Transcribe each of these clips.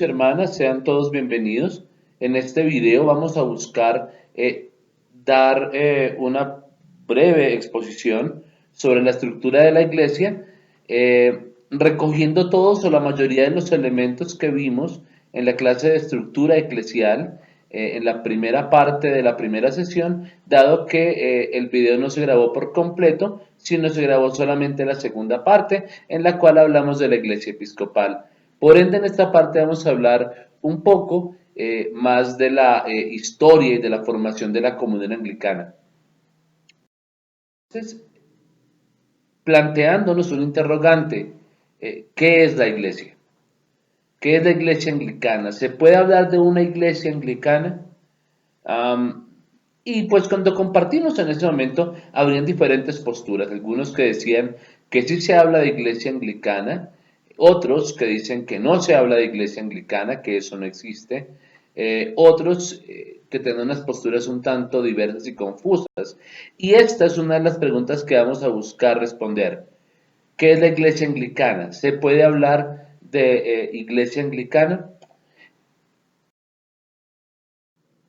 y hermanas, sean todos bienvenidos. En este video vamos a buscar dar una breve exposición sobre la estructura de la iglesia, recogiendo todos o la mayoría de los elementos que vimos en la clase de estructura eclesial, en la primera parte de la primera sesión, dado que el video no se grabó por completo, sino se grabó solamente la segunda parte, en la cual hablamos de la iglesia episcopal. Por ende, en esta parte vamos a hablar un poco más de la historia y de la formación de la comunión anglicana. Entonces, planteándonos un interrogante, ¿qué es la iglesia? ¿Qué es la iglesia anglicana? ¿Se puede hablar de una iglesia anglicana? Y pues cuando compartimos en ese momento, habrían diferentes posturas. Algunos que decían que sí se habla de iglesia anglicana, otros que dicen que no se habla de iglesia anglicana, que eso no existe, otros que tienen unas posturas un tanto diversas y confusas. Y esta es una de las preguntas que vamos a buscar responder. ¿Qué es la iglesia anglicana? ¿Se puede hablar de iglesia anglicana?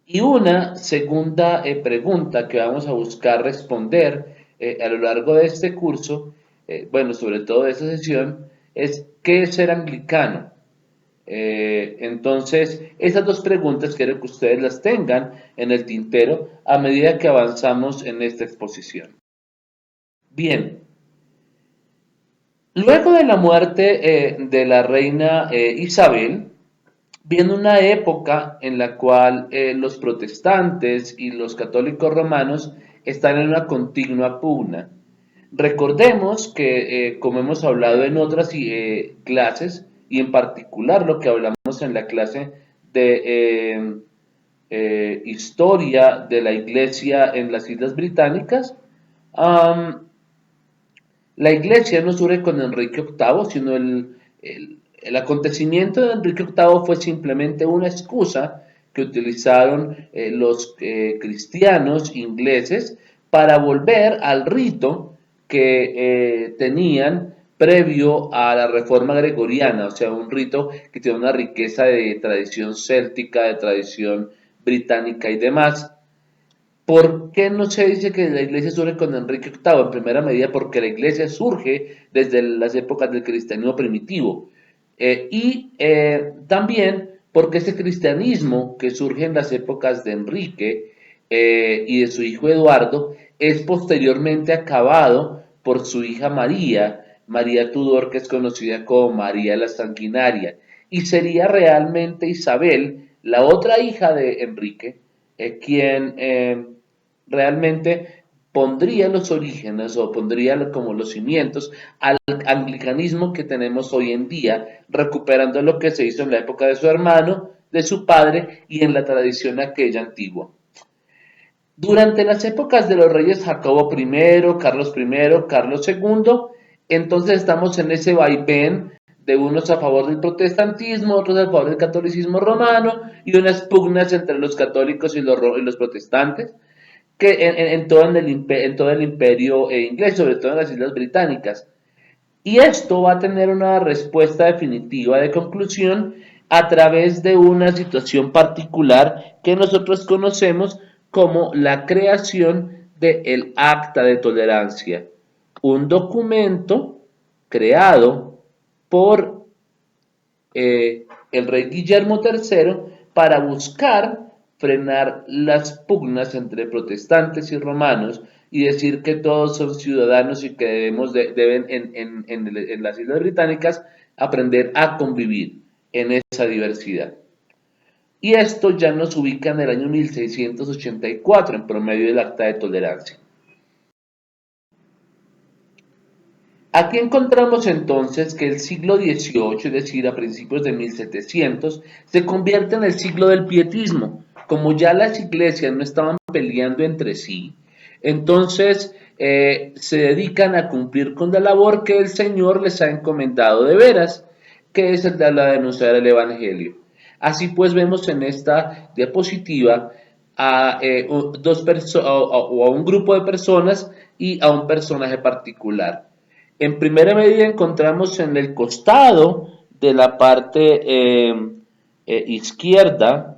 Y una segunda pregunta que vamos a buscar responder a lo largo de este curso, bueno, sobre todo de esta sesión, es ¿qué es ser anglicano? Entonces, esas dos preguntas quiero que ustedes las tengan en el tintero a medida que avanzamos en esta exposición. Bien, luego de la muerte de la reina Isabel, viene una época en la cual los protestantes y los católicos romanos están en una continua pugna. Recordemos que, como hemos hablado en otras clases, y en particular lo que hablamos en la clase de historia de la iglesia en las Islas Británicas, la iglesia no surge con Enrique VIII, sino el acontecimiento de Enrique VIII fue simplemente una excusa que utilizaron los cristianos ingleses para volver al rito que tenían previo a la reforma gregoriana, o sea, un rito que tiene una riqueza de tradición céltica, de tradición británica y demás. ¿Por qué no se dice que la iglesia surge con Enrique VIII? En primera medida porque la iglesia surge desde las épocas del cristianismo primitivo. También porque ese cristianismo que surge en las épocas de Enrique y de su hijo Eduardo es posteriormente acabado por su hija María, María Tudor, que es conocida como María la Sanguinaria, y sería realmente Isabel, la otra hija de Enrique, quien realmente pondría los orígenes o pondría como los cimientos al anglicanismo que tenemos hoy en día, recuperando lo que se hizo en la época de su hermano, de su padre y en la tradición aquella antigua. Durante las épocas de los reyes Jacobo I, Carlos I, Carlos II, entonces estamos en ese vaivén de unos a favor del protestantismo, otros a favor del catolicismo romano y unas pugnas entre los católicos y los protestantes que en todo el imperio inglés, sobre todo en las Islas Británicas. Y esto va a tener una respuesta definitiva de conclusión a través de una situación particular que nosotros conocemos como la creación del Acta de Tolerancia, un documento creado por el rey Guillermo III para buscar frenar las pugnas entre protestantes y romanos y decir que todos son ciudadanos y que deben en las Islas Británicas aprender a convivir en esa diversidad. Y esto ya nos ubica en el año 1684 en promedio del Acta de Tolerancia. Aquí encontramos entonces que el siglo XVIII, es decir, a principios de 1700, se convierte en el siglo del pietismo. Como ya las iglesias no estaban peleando entre sí, entonces se dedican a cumplir con la labor que el Señor les ha encomendado de veras, que es el de la denunciar el Evangelio. Así pues vemos en esta diapositiva a un grupo de personas y a un personaje particular. En primera medida encontramos en el costado de la parte izquierda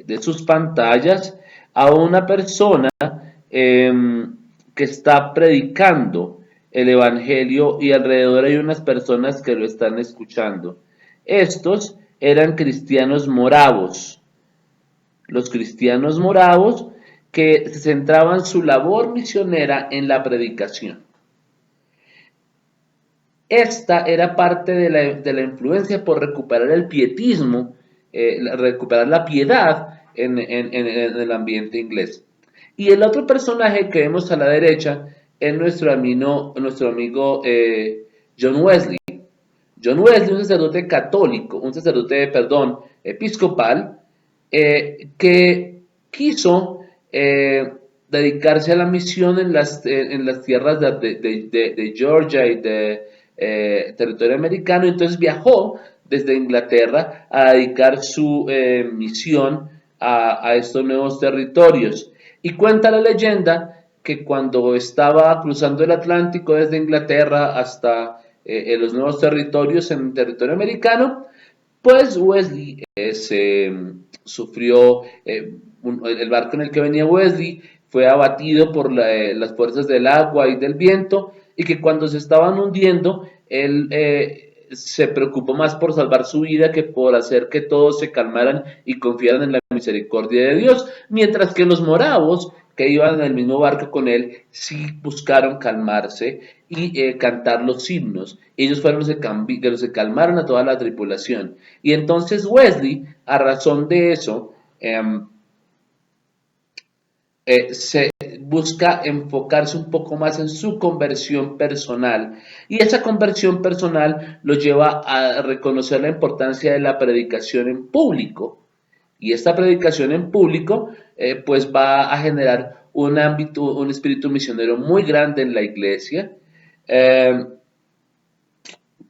de sus pantallas a una persona que está predicando el Evangelio y alrededor hay unas personas que lo están escuchando. Estos eran cristianos moravos. Los cristianos moravos que centraban su labor misionera en la predicación. Esta era parte de la influencia por recuperar el pietismo, recuperar la piedad en el ambiente inglés. Y el otro personaje que vemos a la derecha es nuestro amigo John Wesley. John Wesley, un sacerdote católico, un sacerdote, perdón, episcopal, que quiso dedicarse a la misión en las tierras de Georgia y de territorio americano, entonces viajó desde Inglaterra a dedicar su misión a estos nuevos territorios. Y cuenta la leyenda que cuando estaba cruzando el Atlántico desde Inglaterra hasta los nuevos territorios en territorio americano, pues Wesley sufrió, el barco en el que venía Wesley fue abatido por las fuerzas del agua y del viento, y que cuando se estaban hundiendo, él se preocupó más por salvar su vida que por hacer que todos se calmaran y confiaran en la misericordia de Dios, mientras que los moravos que iban en el mismo barco con él sí buscaron calmarse y cantar los himnos. Ellos fueron los que calmaron a toda la tripulación. Y entonces Wesley, a razón de eso, se busca enfocarse un poco más en su conversión personal, y esa conversión personal lo lleva a reconocer la importancia de la predicación en público, y esta predicación en público pues va a generar un espíritu misionero muy grande en la iglesia,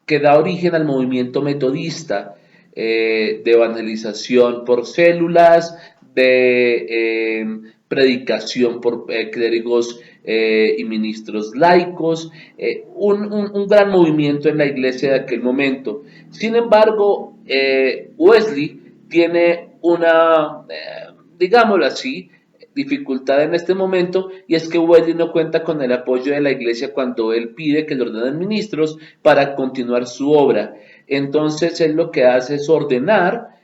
que da origen al movimiento metodista, de evangelización por células, de predicación por clérigos y ministros laicos, un gran movimiento en la iglesia de aquel momento. Sin embargo, Wesley tiene una, digámoslo así, dificultad en este momento, y es que Wesley no cuenta con el apoyo de la iglesia cuando él pide que le ordenen ministros para continuar su obra. Entonces él lo que hace es ordenar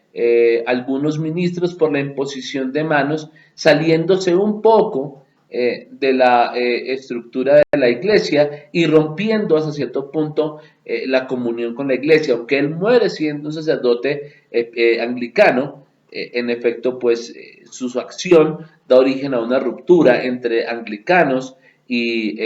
algunos ministros por la imposición de manos, saliéndose un poco de la estructura de la iglesia y rompiendo hasta cierto punto la comunión con la iglesia. Aunque él muere siendo un sacerdote anglicano, en efecto, pues su acción da origen a una ruptura entre anglicanos y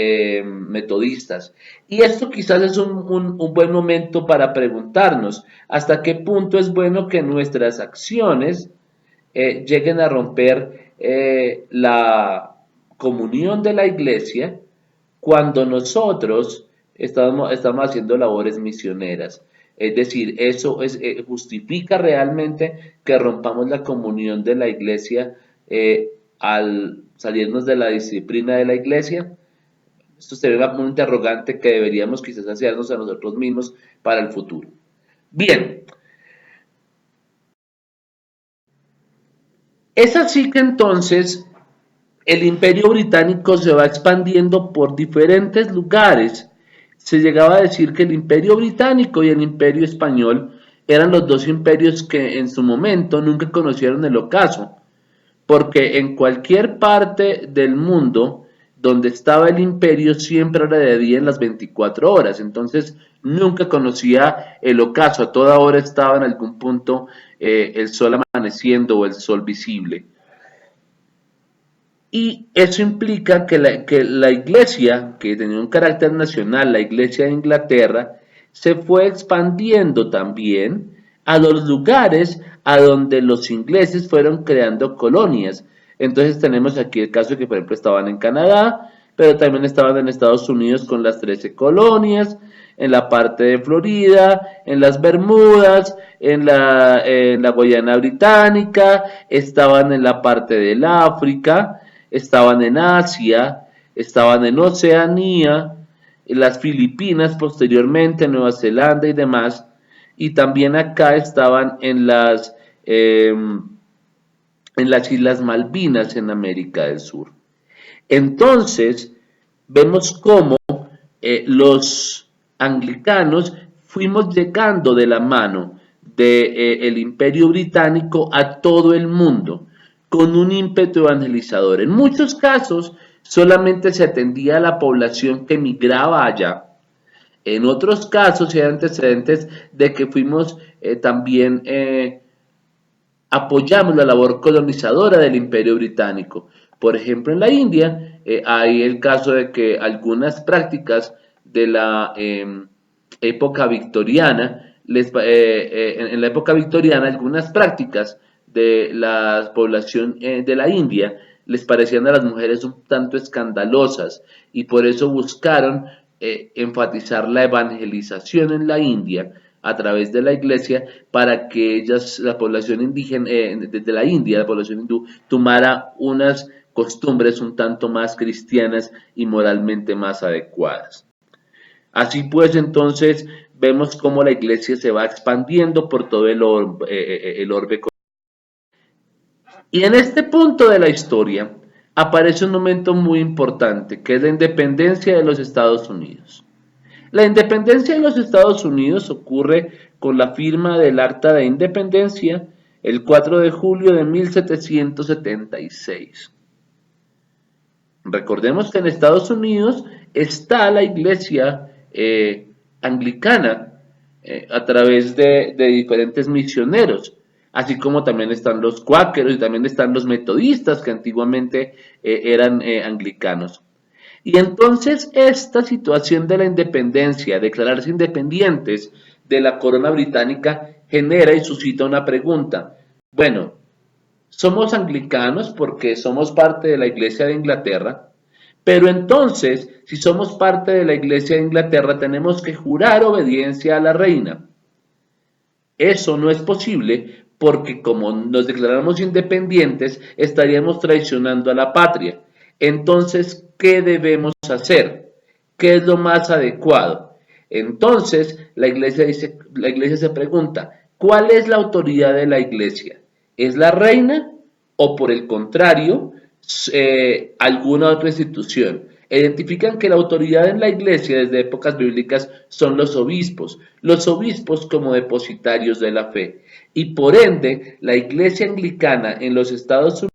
metodistas. Y esto quizás es un buen momento para preguntarnos hasta qué punto es bueno que nuestras acciones lleguen a romper la comunión de la iglesia cuando nosotros estamos haciendo labores misioneras. Es decir, eso justifica realmente que rompamos la comunión de la iglesia al salirnos de la disciplina de la iglesia. Esto sería un interrogante que deberíamos quizás hacernos a nosotros mismos para el futuro. Bien, es así que entonces el Imperio Británico se va expandiendo por diferentes lugares. Se llegaba a decir que el Imperio Británico y el Imperio Español eran los dos imperios que en su momento nunca conocieron el ocaso, porque en cualquier parte del mundo donde estaba el imperio siempre era de día en las 24 horas, entonces nunca conocía el ocaso, a toda hora estaba en algún punto el sol amaneciendo o el sol visible. Y eso implica que la iglesia, que tenía un carácter nacional, la iglesia de Inglaterra, se fue expandiendo también a los lugares a donde los ingleses fueron creando colonias. Entonces tenemos aquí el caso de que, por ejemplo, estaban en Canadá, pero también estaban en Estados Unidos con las 13 colonias, en la parte de Florida, en las Bermudas, en la Guayana Británica, estaban en la parte del África, estaban en Asia, estaban en Oceanía, en las Filipinas posteriormente, Nueva Zelanda y demás, y también acá estaban en las Islas Malvinas en América del Sur. Entonces, vemos cómo los anglicanos fuimos llegando de la mano del Imperio Británico a todo el mundo con un ímpetu evangelizador. En muchos casos solamente se atendía a la población que migraba allá. En otros casos hay antecedentes de que fuimos también apoyamos la labor colonizadora del Imperio Británico. Por ejemplo, en la India hay el caso de que algunas prácticas de la época victoriana, en la época victoriana, algunas prácticas de la población de la India les parecían a las mujeres un tanto escandalosas y por eso buscaron enfatizar la evangelización en la India a través de la iglesia para que ellas, la población indígena de la India, la población hindú, tomara unas costumbres un tanto más cristianas y moralmente más adecuadas. Así pues, entonces, vemos cómo la iglesia se va expandiendo por todo el orbe. Y en este punto de la historia aparece un momento muy importante, que es la independencia de los Estados Unidos. La independencia de los Estados Unidos ocurre con la firma del Acta de Independencia el 4 de julio de 1776. Recordemos que en Estados Unidos está la iglesia anglicana a través de diferentes misioneros, así como también están los cuáqueros y también están los metodistas que antiguamente eran anglicanos. Y entonces esta situación de la independencia, declararse independientes de la corona británica, genera y suscita una pregunta. Bueno, somos anglicanos porque somos parte de la Iglesia de Inglaterra, pero entonces, si somos parte de la Iglesia de Inglaterra, tenemos que jurar obediencia a la reina. Eso no es posible porque como nos declaramos independientes, estaríamos traicionando a la patria. Entonces, ¿qué debemos hacer? ¿Qué es lo más adecuado? Entonces, la iglesia se pregunta, ¿cuál es la autoridad de la iglesia? ¿Es la reina o por el contrario, alguna otra institución? Identifican que la autoridad en la iglesia desde épocas bíblicas son los obispos como depositarios de la fe. Y por ende, la iglesia anglicana en los Estados Unidos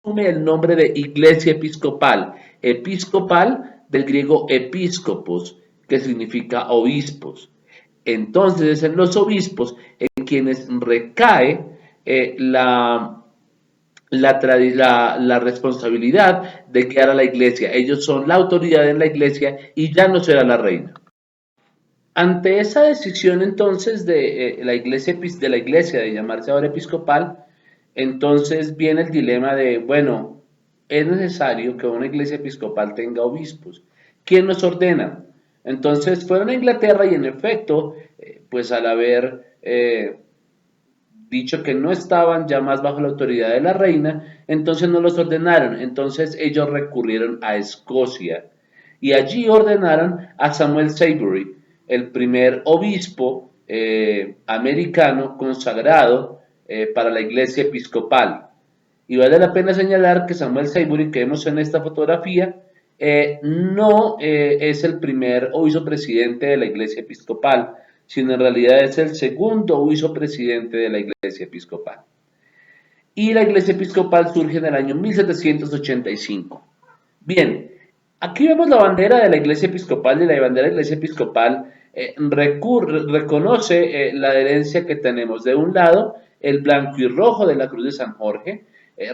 asume el nombre de iglesia episcopal, episcopal del griego episcopos, que significa obispos. Entonces es en los obispos en quienes recae la responsabilidad de guiar a la iglesia. Ellos son la autoridad en la iglesia y ya no será la reina. Ante esa decisión entonces de la iglesia de llamarse ahora episcopal, entonces viene el dilema de, bueno, es necesario que una iglesia episcopal tenga obispos. ¿Quién nos ordena? Entonces fueron a Inglaterra y en efecto, pues al haber dicho que no estaban ya más bajo la autoridad de la reina, entonces no los ordenaron, entonces ellos recurrieron a Escocia y allí ordenaron a Samuel Savory, el primer obispo americano consagrado para la iglesia episcopal. Y vale la pena señalar que Samuel Savory, que vemos en esta fotografía, no es el primer obispo presidente de la iglesia episcopal, sino en realidad es el segundo obispo presidente de la iglesia episcopal. Y la iglesia episcopal surge en el año 1785. Bien, aquí vemos la bandera de la iglesia episcopal y la bandera de la iglesia episcopal reconoce la herencia que tenemos. De un lado, el blanco y rojo de la cruz de San Jorge,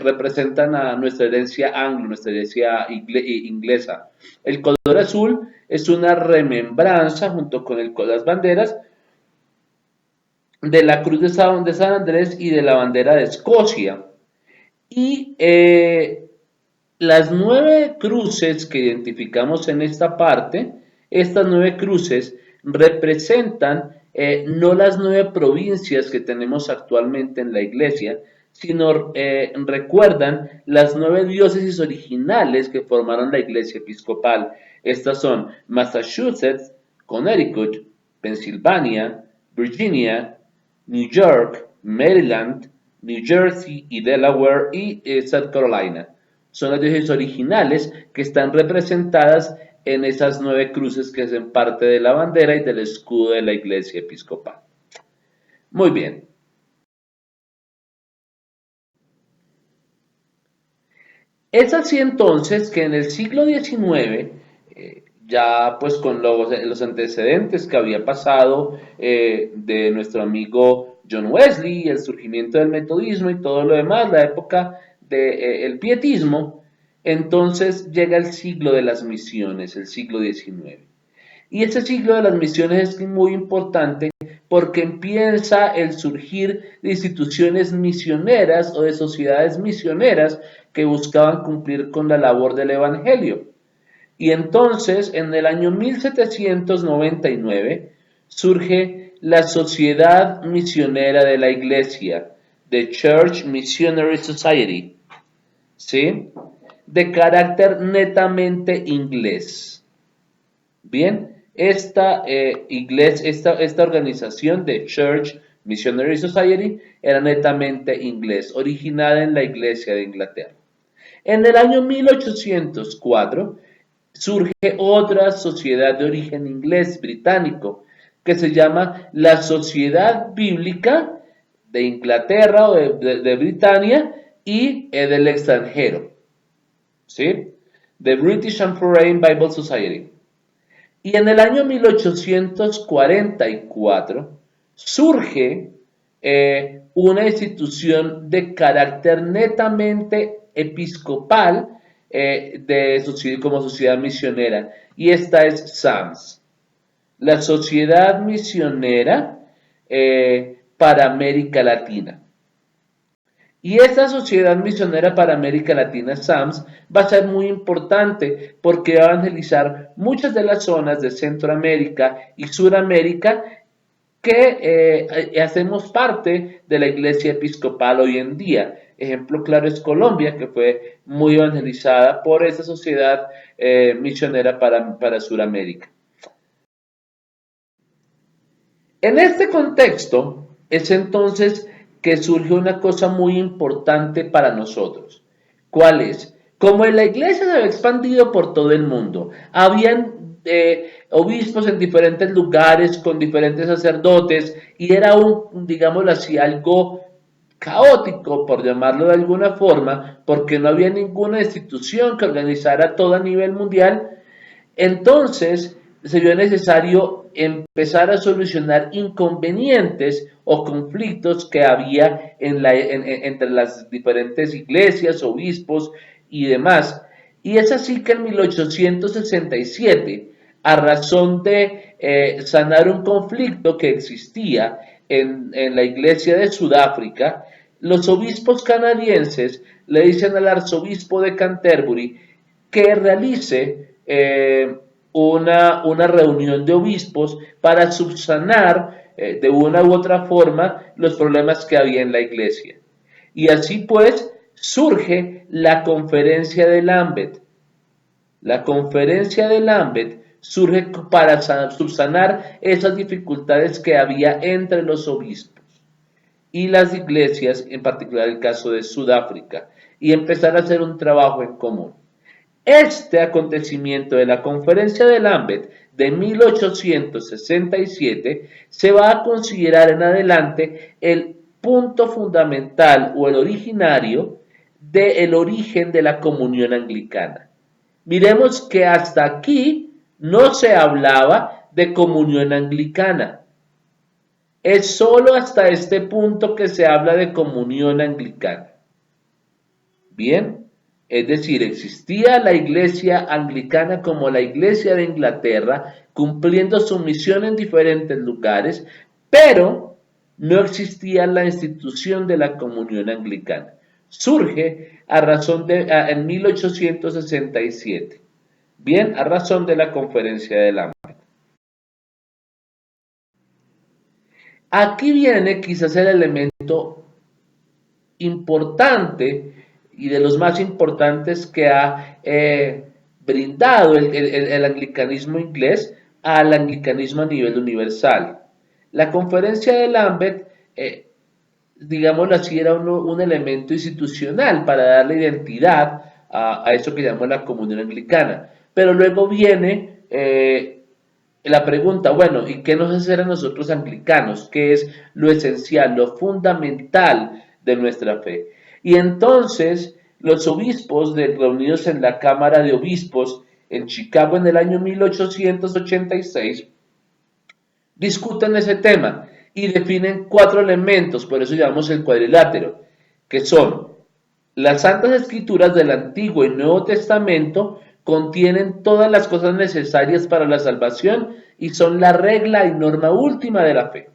representan a nuestra herencia anglo, nuestra herencia inglesa. El color azul es una remembranza junto con las banderas de la cruz de San Andrés y de la bandera de Escocia. Y las 9 cruces que identificamos en esta parte, estas 9 cruces representan no las 9 provincias que tenemos actualmente en la iglesia, sino recuerdan las 9 diócesis originales que formaron la iglesia episcopal. Estas son Massachusetts, Connecticut, Pensilvania, Virginia, New York, Maryland, New Jersey y Delaware y South Carolina. Son las diócesis originales que están representadas en esas 9 cruces que hacen parte de la bandera y del escudo de la Iglesia Episcopal. Muy bien. Es así entonces que en el siglo XIX, ya pues con los antecedentes que había pasado de nuestro amigo John Wesley, el surgimiento del metodismo y todo lo demás, la época del pietismo, entonces llega el siglo de las misiones, el siglo XIX. Y ese siglo de las misiones es muy importante porque empieza el surgir de instituciones misioneras o de sociedades misioneras que buscaban cumplir con la labor del Evangelio. Y entonces, en el año 1799, surge la Sociedad Misionera de la Iglesia, The Church Missionary Society, ¿sí? De carácter netamente inglés. Bien, esta organización de Church Missionary Society era netamente inglés, originada en la Iglesia de Inglaterra. En el año 1804 surge otra sociedad de origen inglés británico que se llama la Sociedad Bíblica de Inglaterra o de Britania y del extranjero, ¿sí? The British and Foreign Bible Society. Y en el año 1844 surge una institución de carácter netamente episcopal como sociedad misionera, y esta es SAMS, la Sociedad Misionera para América Latina. Y esta Sociedad Misionera para América Latina, SAMS, va a ser muy importante porque va a evangelizar muchas de las zonas de Centroamérica y Suramérica que hacemos parte de la Iglesia Episcopal hoy en día. Ejemplo claro es Colombia, que fue muy evangelizada por esa sociedad misionera para Suramérica. En este contexto es entonces que surge una cosa muy importante para nosotros. ¿Cuál es? Como la iglesia se había expandido por todo el mundo, habían obispos en diferentes lugares con diferentes sacerdotes y era digámoslo así, algo caótico, por llamarlo de alguna forma, porque no había ninguna institución que organizara todo a nivel mundial. Entonces se vio necesario empezar a solucionar inconvenientes o conflictos que había entre las diferentes iglesias, obispos y demás. Y es así que en 1867, a razón de sanar un conflicto que existía en la iglesia de Sudáfrica, los obispos canadienses le dicen al arzobispo de Canterbury que realice una reunión de obispos para subsanar de una u otra forma los problemas que había en la iglesia. Y así pues surge la conferencia de Lambeth. La conferencia de Lambeth surge para subsanar esas dificultades que había entre los obispos y las iglesias, en particular el caso de Sudáfrica, y empezar a hacer un trabajo en común. Este acontecimiento de la conferencia de Lambeth de 1867 se va a considerar en adelante el punto fundamental o el originario del origen de la comunión anglicana. Miremos que hasta aquí no se hablaba de comunión anglicana. Es solo hasta este punto que se habla de comunión anglicana. Bien, es decir, existía la iglesia anglicana como la iglesia de Inglaterra, cumpliendo su misión en diferentes lugares, pero no existía la institución de la comunión anglicana. Surge en 1867. Bien, a razón de la conferencia de Lambeth. Aquí viene quizás el elemento importante y de los más importantes que ha brindado el anglicanismo inglés al anglicanismo a nivel universal. La conferencia de Lambeth digámoslo así, era un elemento institucional para darle identidad a eso que llamamos la comunión anglicana. Pero luego viene la pregunta, bueno, ¿y qué nos hace a nosotros anglicanos? ¿Qué es lo esencial, lo fundamental de nuestra fe? Y entonces los obispos reunidos en la Cámara de Obispos en Chicago en el año 1886 discuten ese tema y definen 4 elementos, por eso llamamos el cuadrilátero, que son las Santas Escrituras del Antiguo y Nuevo Testamento contienen todas las cosas necesarias para la salvación y son la regla y norma última de la fe.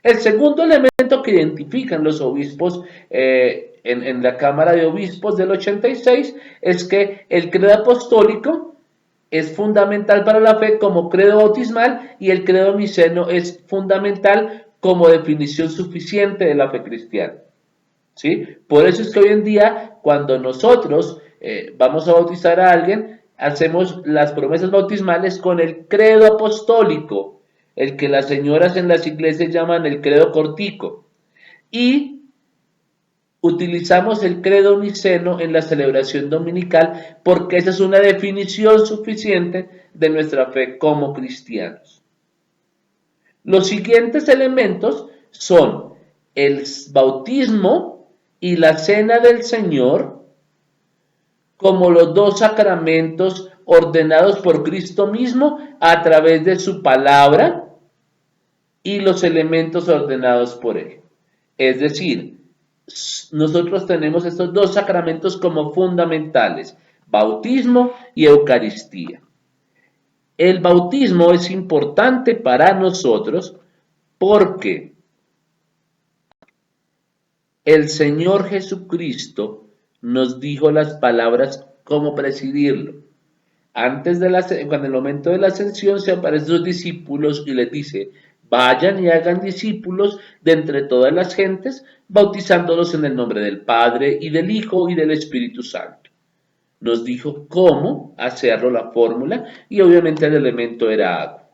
El segundo elemento que identifican los obispos en la Cámara de Obispos del 86 es que el credo apostólico es fundamental para la fe como credo bautismal y el credo niceno es fundamental como definición suficiente de la fe cristiana. ¿Sí? Por eso es que hoy en día, cuando nosotros vamos a bautizar a alguien, hacemos las promesas bautismales con el credo apostólico, el que las señoras en las iglesias llaman el credo cortico, y utilizamos el credo niceno en la celebración dominical porque esa es una definición suficiente de nuestra fe como cristianos. Los siguientes elementos son el bautismo y la cena del Señor como los 2 sacramentos ordenados por Cristo mismo a través de su palabra y los elementos ordenados por Él. Es decir, nosotros tenemos estos 2 sacramentos como fundamentales, bautismo y Eucaristía. El bautismo es importante para nosotros porque el Señor Jesucristo nos dijo las palabras cómo presidirlo. Antes de cuando en el momento de la ascensión se aparecen sus discípulos y les dice, vayan y hagan discípulos de entre todas las gentes, bautizándolos en el nombre del Padre y del Hijo y del Espíritu Santo. Nos dijo cómo hacerlo, la fórmula, y obviamente el elemento era agua.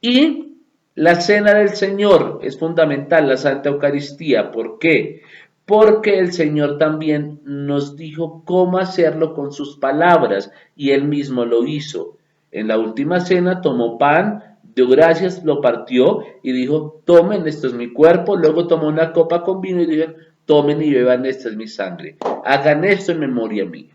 Y la cena del Señor es fundamental, la Santa Eucaristía. ¿Por qué? Porque el Señor también nos dijo cómo hacerlo con sus palabras y Él mismo lo hizo. En la última cena tomó pan, dio gracias, lo partió y dijo, tomen, esto es mi cuerpo. Luego tomó una copa con vino y dijo, tomen y beban, esta es mi sangre. Hagan esto en memoria mía.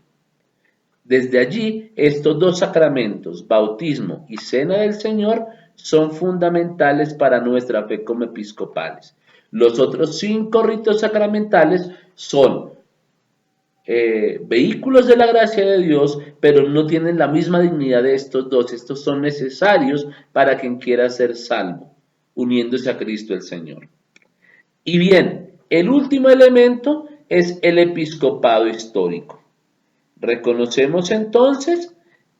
Desde allí, estos 2 sacramentos, bautismo y cena del Señor, son fundamentales para nuestra fe como episcopales. Los otros 5 ritos sacramentales son vehículos de la gracia de Dios, pero no tienen la misma dignidad de estos 2. Estos son necesarios para quien quiera ser salvo, uniéndose a Cristo el Señor. Y bien, el último elemento es el episcopado histórico. Reconocemos entonces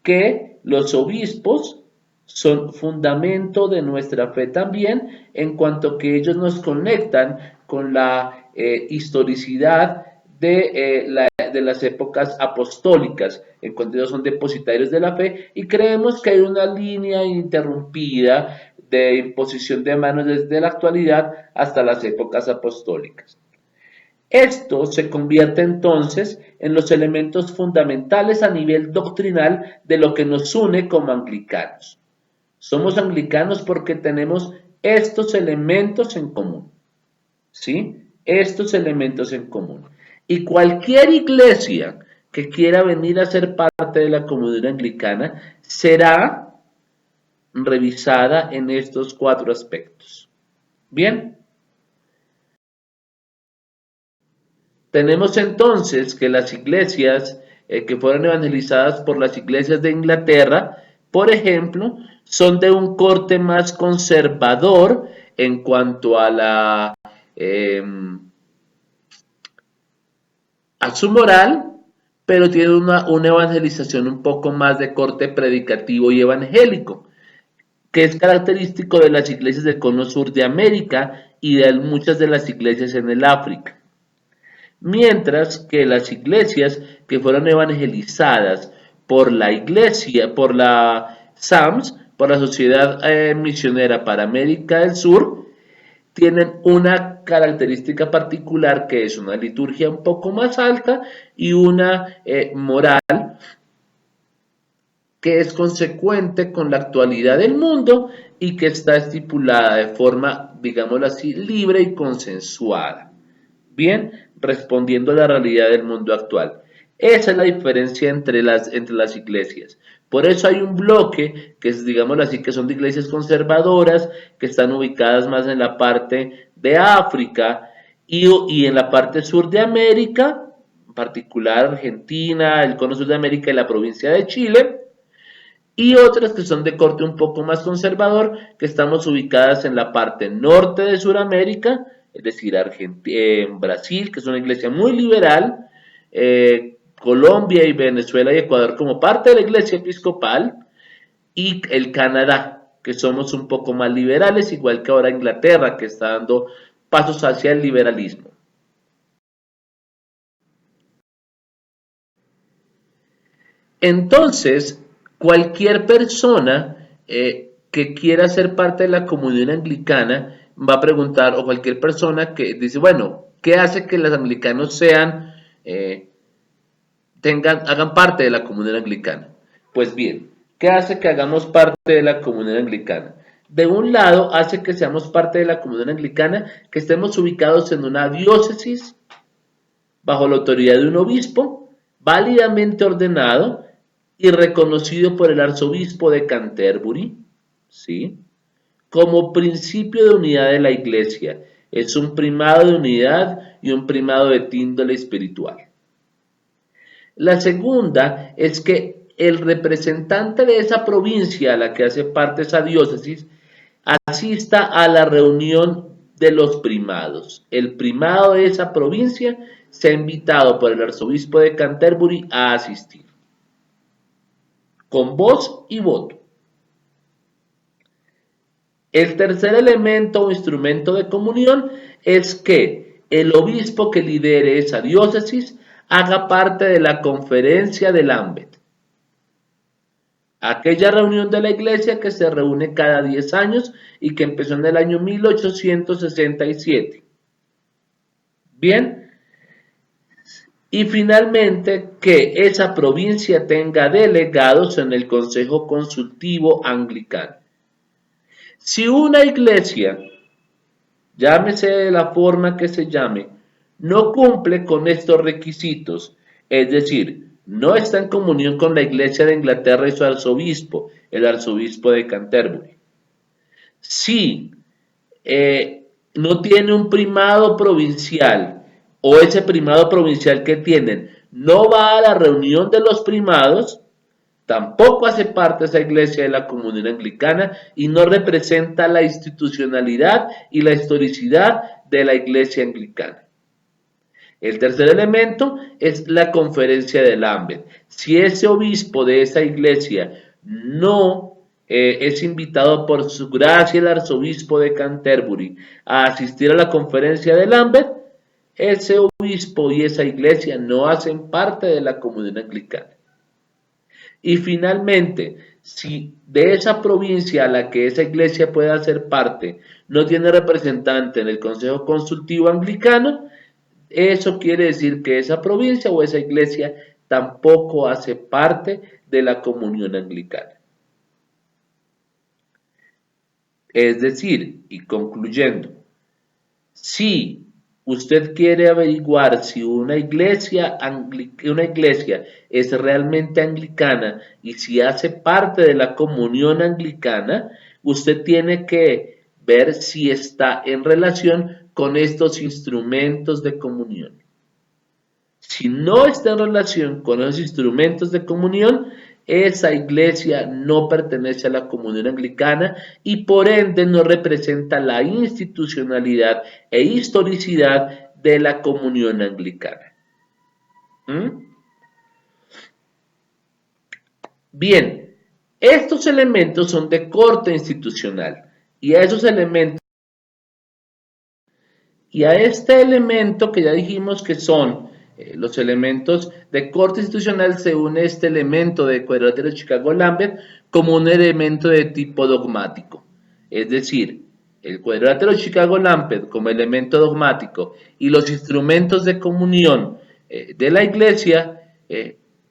que los obispos son fundamento de nuestra fe también, en cuanto que ellos nos conectan con la historicidad de las épocas apostólicas, en cuanto ellos son depositarios de la fe, y creemos que hay una línea interrumpida de imposición de manos desde la actualidad hasta las épocas apostólicas. Esto se convierte entonces en los elementos fundamentales a nivel doctrinal de lo que nos une como anglicanos. Somos anglicanos porque tenemos estos elementos en común, ¿sí? Estos elementos en común. Y cualquier iglesia que quiera venir a ser parte de la comunidad anglicana será revisada en estos 4 aspectos. Bien. Tenemos entonces que las iglesias que fueron evangelizadas por las iglesias de Inglaterra, por ejemplo, son de un corte más conservador en cuanto a su moral, pero tienen una evangelización un poco más de corte predicativo y evangélico, que es característico de las iglesias del cono sur de América y de muchas de las iglesias en el África. Mientras que las iglesias que fueron evangelizadas por la iglesia, por la SAMS, por la Sociedad Misionera para América del Sur, tienen una característica particular que es una liturgia un poco más alta y una moral que es consecuente con la actualidad del mundo y que está estipulada de forma, digámoslo así, libre y consensuada. Bien, respondiendo a la realidad del mundo actual. Esa es la diferencia entre las iglesias. Por eso hay un bloque que es, digámoslo así, que son de iglesias conservadoras, que están ubicadas más en la parte de África y en la parte sur de América, en particular Argentina, el cono sur de América y la provincia de Chile, y otras que son de corte un poco más conservador, que estamos ubicadas en la parte norte de Sudamérica, es decir, en Brasil, que es una iglesia muy liberal, Colombia y Venezuela y Ecuador como parte de la iglesia episcopal, y el Canadá, que somos un poco más liberales, igual que ahora Inglaterra, que está dando pasos hacia el liberalismo. Entonces, cualquier persona que quiera ser parte de la comunión anglicana va a preguntar, o cualquier persona que dice, bueno, ¿qué hace que los anglicanos eh, hagan parte de la comunión anglicana? Pues bien, ¿qué hace que hagamos parte de la comunión anglicana? De un lado, hace que seamos parte de la comunión anglicana, que estemos ubicados en una diócesis bajo la autoridad de un obispo, válidamente ordenado y reconocido por el arzobispo de Canterbury, ¿sí? Como principio de unidad de la iglesia. Es un primado de unidad y un primado de índole espiritual. La segunda es que el representante de esa provincia a la que hace parte esa diócesis asista a la reunión de los primados. El primado de esa provincia se ha invitado por el arzobispo de Canterbury a asistir, con voz y voto. El tercer elemento o instrumento de comunión es que el obispo que lidere esa diócesis haga parte de la conferencia del Lambeth, aquella reunión de la iglesia que se reúne cada 10 años y que empezó en el año 1867. Bien, y finalmente que esa provincia tenga delegados en el Consejo Consultivo Anglicano. Si una iglesia, llámese de la forma que se llame, no cumple con estos requisitos, es decir, no está en comunión con la iglesia de Inglaterra y su arzobispo, el arzobispo de Canterbury. Si no tiene un primado provincial o ese primado provincial que tienen no va a la reunión de los primados, tampoco hace parte de esa iglesia de la comunión anglicana y no representa la institucionalidad y la historicidad de la iglesia anglicana. El tercer elemento es la conferencia de Lambeth. Si ese obispo de esa iglesia no es invitado por su gracia el arzobispo de Canterbury a asistir a la conferencia de Lambeth, ese obispo y esa iglesia no hacen parte de la comunión anglicana. Y finalmente, si de esa provincia a la que esa iglesia pueda ser parte no tiene representante en el Consejo Consultivo Anglicano, eso quiere decir que esa provincia o esa iglesia tampoco hace parte de la comunión anglicana. Es decir, y concluyendo, si usted quiere averiguar si una iglesia es realmente anglicana y si hace parte de la comunión anglicana, usted tiene que ver si está en relación con estos instrumentos de comunión. Si no está en relación con los instrumentos de comunión, esa iglesia no pertenece a la comunión anglicana y por ende no representa la institucionalidad e historicidad de la comunión anglicana. Bien, estos elementos son de corte institucional y a esos elementos y a este elemento que ya dijimos que son los elementos de corte institucional, se une este elemento de Quadrilátero Chicago-Lambert como un elemento de tipo dogmático. Es decir, el cuadrilátero Chicago-Lamped como elemento dogmático y los instrumentos de comunión de la Iglesia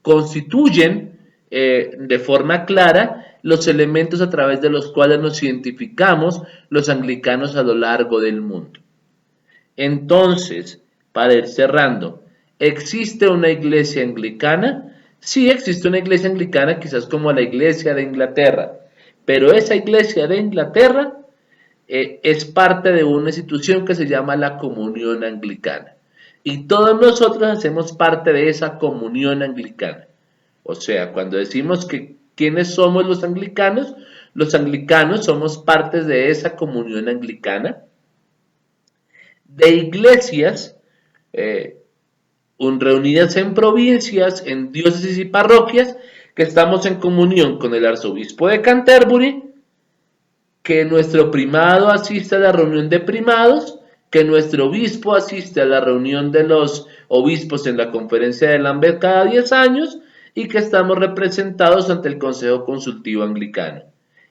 constituyen de forma clara los elementos a través de los cuales nos identificamos los anglicanos a lo largo del mundo. Entonces, para ir cerrando, ¿existe una iglesia anglicana? Sí, existe una iglesia anglicana, quizás como la iglesia de Inglaterra, pero esa iglesia de Inglaterra es parte de una institución que se llama la Comunión Anglicana. Y todos nosotros hacemos parte de esa Comunión Anglicana. O sea, cuando decimos que quiénes somos los anglicanos somos parte de esa Comunión Anglicana, de iglesias reunidas en provincias, en diócesis y parroquias, que estamos en comunión con el arzobispo de Canterbury, que nuestro primado asiste a la reunión de primados, que nuestro obispo asiste a la reunión de los obispos en la conferencia de Lambeth cada 10 años y que estamos representados ante el Consejo Consultivo Anglicano.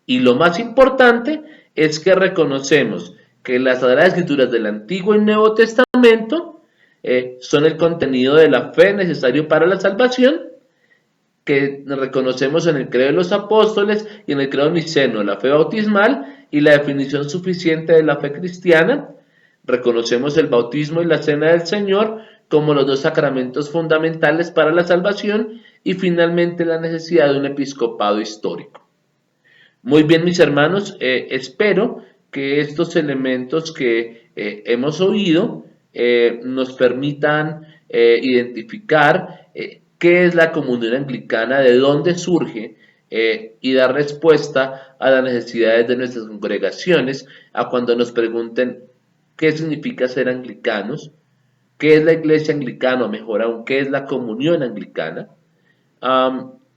Y lo más importante es que reconocemos que las Sagradas Escrituras del Antiguo y Nuevo Testamento son el contenido de la fe necesario para la salvación, que reconocemos en el credo de los apóstoles y en el credo niceno, la fe bautismal y la definición suficiente de la fe cristiana. Reconocemos el bautismo y la cena del Señor como los dos sacramentos fundamentales para la salvación y finalmente la necesidad de un episcopado histórico. Muy bien, mis hermanos, espero que estos elementos que hemos oído nos permitan identificar qué es la comunión anglicana, de dónde surge y dar respuesta a las necesidades de nuestras congregaciones, a cuando nos pregunten qué significa ser anglicanos, qué es la iglesia anglicana, o mejor aún, qué es la comunión anglicana,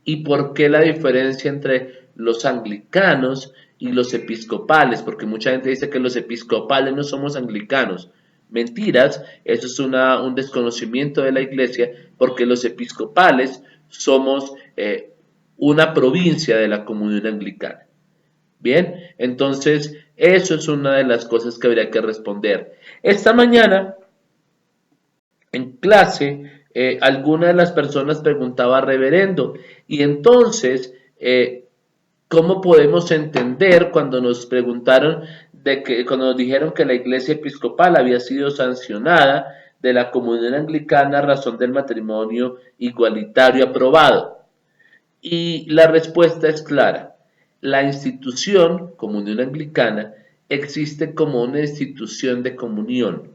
y por qué la diferencia entre los anglicanos y los episcopales, porque mucha gente dice que los episcopales no somos anglicanos. Mentiras, eso es un desconocimiento de la iglesia, porque los episcopales somos una provincia de la comunión anglicana. Bien, entonces eso es una de las cosas que habría que responder. Esta mañana, en clase, alguna de las personas preguntaba reverendo, y entonces, ¿cómo podemos entender cuando nos preguntaron cuando nos dijeron que la iglesia episcopal había sido sancionada de la comunión anglicana a razón del matrimonio igualitario aprobado? Y la respuesta es clara. La institución comunión anglicana existe como una institución de comunión,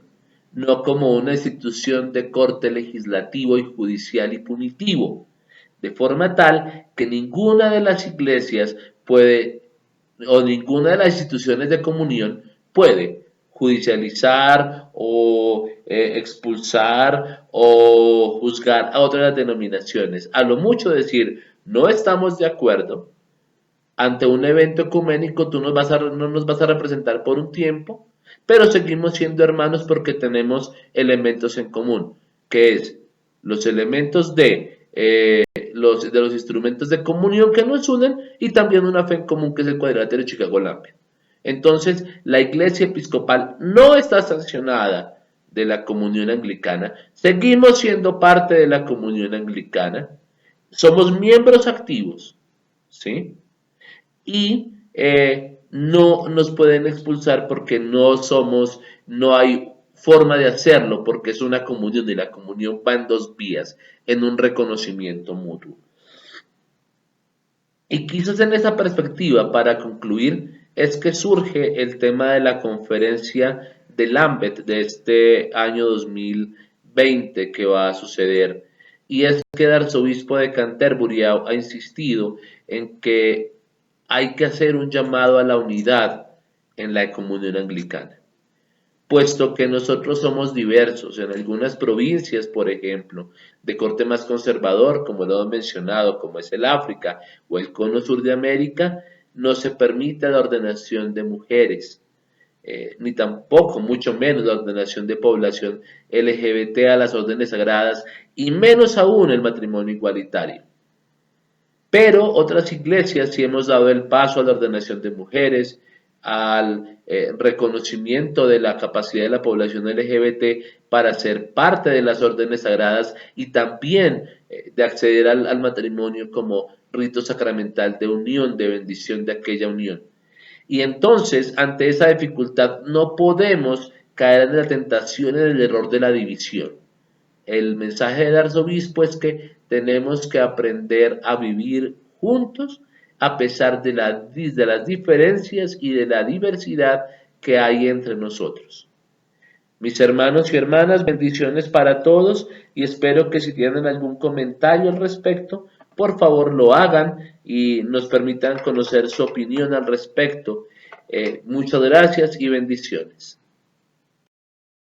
no como una institución de corte legislativo y judicial y punitivo, de forma tal que ninguna de las iglesias puede, o ninguna de las instituciones de comunión puede judicializar o expulsar o juzgar a otras denominaciones. A lo mucho decir, no estamos de acuerdo, ante un evento ecuménico tú no nos vas a representar por un tiempo, pero seguimos siendo hermanos porque tenemos elementos en común, que es los elementos de los instrumentos de comunión que nos unen y también una fe en común que es el cuadrilátero Chicago-Lamped. Entonces, la iglesia episcopal no está sancionada de la comunión anglicana, seguimos siendo parte de la comunión anglicana, somos miembros activos, ¿sí? Y no nos pueden expulsar porque no hay forma de hacerlo porque es una comunión y la comunión va en dos vías, en un reconocimiento mutuo. Y quizás en esa perspectiva, para concluir, es que surge el tema de la conferencia de Lambeth de este año 2020 que va a suceder. Y es que el arzobispo de Canterbury ha insistido en que hay que hacer un llamado a la unidad en la comunión anglicana, puesto que nosotros somos diversos. En algunas provincias, por ejemplo, de corte más conservador, como lo hemos mencionado, como es el África o el cono sur de América, no se permite la ordenación de mujeres, ni tampoco, mucho menos, la ordenación de población LGBT a las órdenes sagradas, y menos aún el matrimonio igualitario. Pero otras iglesias sí hemos dado el paso a la ordenación de mujeres, al reconocimiento de la capacidad de la población LGBT para ser parte de las órdenes sagradas y también de acceder al matrimonio como rito sacramental de unión, de bendición de aquella unión. Y entonces, ante esa dificultad, no podemos caer en la tentación y en el error de la división. El mensaje del arzobispo es que tenemos que aprender a vivir juntos a pesar de las diferencias y de la diversidad que hay entre nosotros. Mis hermanos y hermanas, bendiciones para todos y espero que si tienen algún comentario al respecto, por favor lo hagan y nos permitan conocer su opinión al respecto. Muchas gracias y bendiciones.